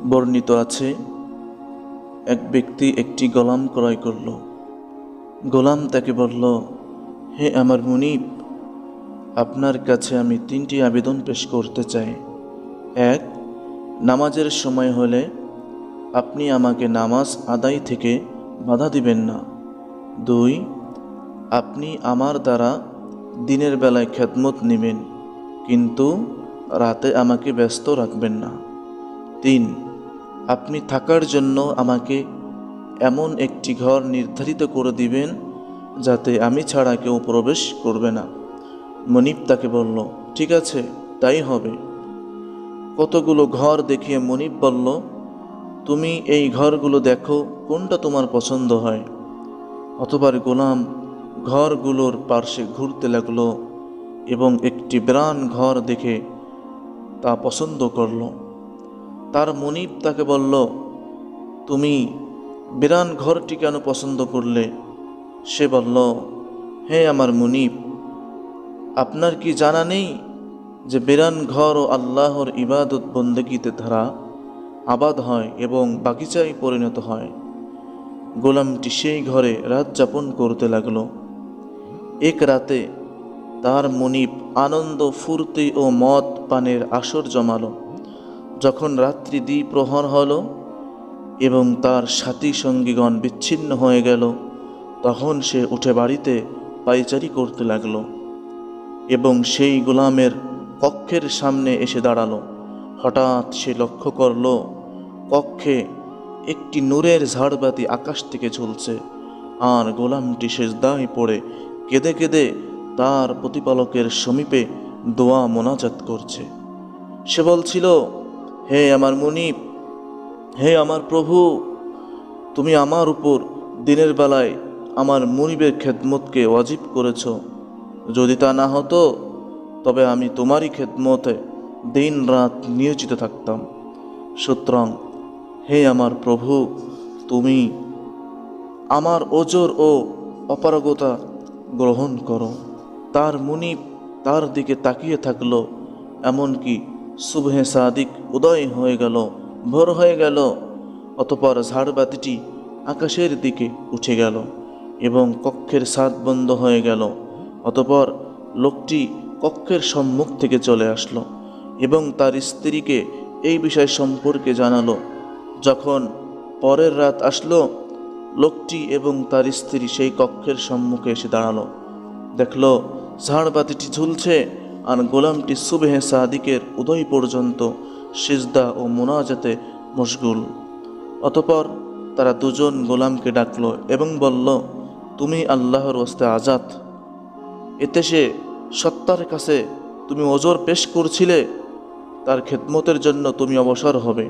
বর্ণিত আছে, এক ব্যক্তি একটি গোলাম ক্রয় করল। গোলাম তাকে বলল, হে আমার মুনিব, আপনার কাছে আমি 3টি আবেদন পেশ করতে চাই। 1, নামাজের সময় হলে আপনি আমাকে নামাজ আদায় থেকে বাধা দিবেন না। 2, আপনি আমার দ্বারা দিনের বেলায় খেদমত নেবেন, কিন্তু রাতে আমাকে ব্যস্ত রাখবেন না। 3, আপনি থাকার জন্য আমাকে এমন একটি ঘর নির্ধারিত করে দিবেন যাতে আমি ছাড়া কেউ প্রবেশ করবে না। মনিব তাকে বলল, ঠিক আছে, তাই হবে। কতগুলো ঘর দেখিয়ে মনিব বলল, তুমি এই ঘরগুলো দেখো, কোনটা তোমার পছন্দ হয়। অতঃপর গোলাম ঘরগুলোর পার্শ্বে ঘুরতে লাগলো এবং একটি বিরান ঘর দেখে তা পছন্দ করল। তার মনিব তাকে বলল, তুমি বিরান ঘরটি কেন পছন্দ করলে? সে বলল, হে আমার মুনিব, আপনার কি জানা নেই যে বিরান ঘর ও আল্লাহর ইবাদত বন্দেগীতে ধারা আবাদ হয় এবং বাগিচায় পরিণত হয়। গোলামটি সেই ঘরে রাত যাপন করতে লাগল। এক রাতে তার মুনিব আনন্দ ফুর্তি ও মদ পানের আসর জমালো। যখন রাত্রি দ্বিপ্রহর হল এবং তার সাথী সঙ্গীগণ বিচ্ছিন্ন হয়ে গেল, তখন সে উঠে বাড়িতে পায়চারি করতে লাগলো এবং সেই গোলামের কক্ষের সামনে এসে দাঁড়ালো। হঠাৎ সে লক্ষ্য করল, কক্ষে একটি নূরের ঝাড়বাতি আকাশ থেকে ঝুলছে, আর গোলামটি সিজদায় পড়ে কেঁদে কেঁদে তার প্রতিপালকের সমীপে দোয়া মোনাজাত করছে। সে বলছিল, হে আমার মুনিব, হে আমার প্রভু, তুমি আমার উপর দিনের বেলায় আমার মুনিবের খেদমতকে ওয়াজিব করেছ। যদি তা না হতো তবে আমি তোমারই খেদমতে দিন রাত নিয়োজিত থাকতাম। সুতরাং হে আমার প্রভু, তুমি আমার ওজর ও অপারগতা গ্রহণ করো। তার মুনিব তার দিকে তাকিয়ে থাকলো, এমনকি সুবহে সাদিক উদয় হয়ে গেল, ভোর হয়ে গেল। অতঃপর ঝাড়বাতিটি আকাশের দিকে উঠে গেল এবং কক্ষের ছাদ বন্ধ হয়ে গেল। অতঃপর লোকটি কক্ষের সম্মুখ থেকে চলে আসলো এবং তার স্ত্রীকে এই বিষয় সম্পর্কে জানালো। যখন পরের রাত আসলো, লোকটি এবং তার স্ত্রী সেই কক্ষের সম্মুখে এসে দাঁড়ালো। দেখল ঝাড়বাতিটি ঝুলছে আর গোলামটি সুবহে সাদিকের উদয় পর্যন্ত সিজদা ও মোনাজাতে মশগুল। অতঃপর তারা দুজন গোলামকে ডাকলো এবং বলল, তুমি আল্লাহর ওয়াস্তে আজাদ। এতে সে সত্তার কাছে তুমি ওজর পেশ করছিলে, তার খেদমতের জন্য তুমি অবসর হবে।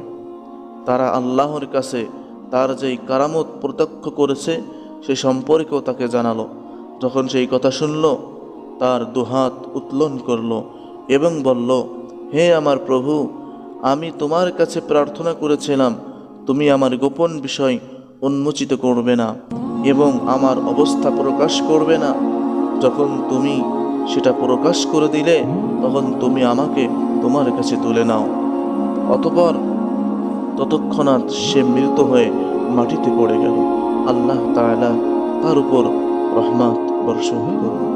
তারা আল্লাহর কাছে তার যেই কারামত প্রত্যক্ষ করেছে সে সম্পর্কেও তাকে জানালো। যখন সেই কথা শুনল, তার দুহাত উত্তোলন করল এবং বলল, হে আমার প্রভু, আমি তোমার কাছে প্রার্থনা করেছিলাম তুমি আমার গোপন বিষয় উন্মোচিত করবে না এবং আমার অবস্থা প্রকাশ করবে না। যখন তুমি সেটা প্রকাশ করে দিলে, তখন তুমি আমাকে তোমার কাছে তুলে নাও। অতঃপর তৎক্ষণাৎ সে মৃত হয়ে মাটিতে পড়ে গেল। আল্লাহ তাআলা তার উপর রহমত বর্ষণ করুন।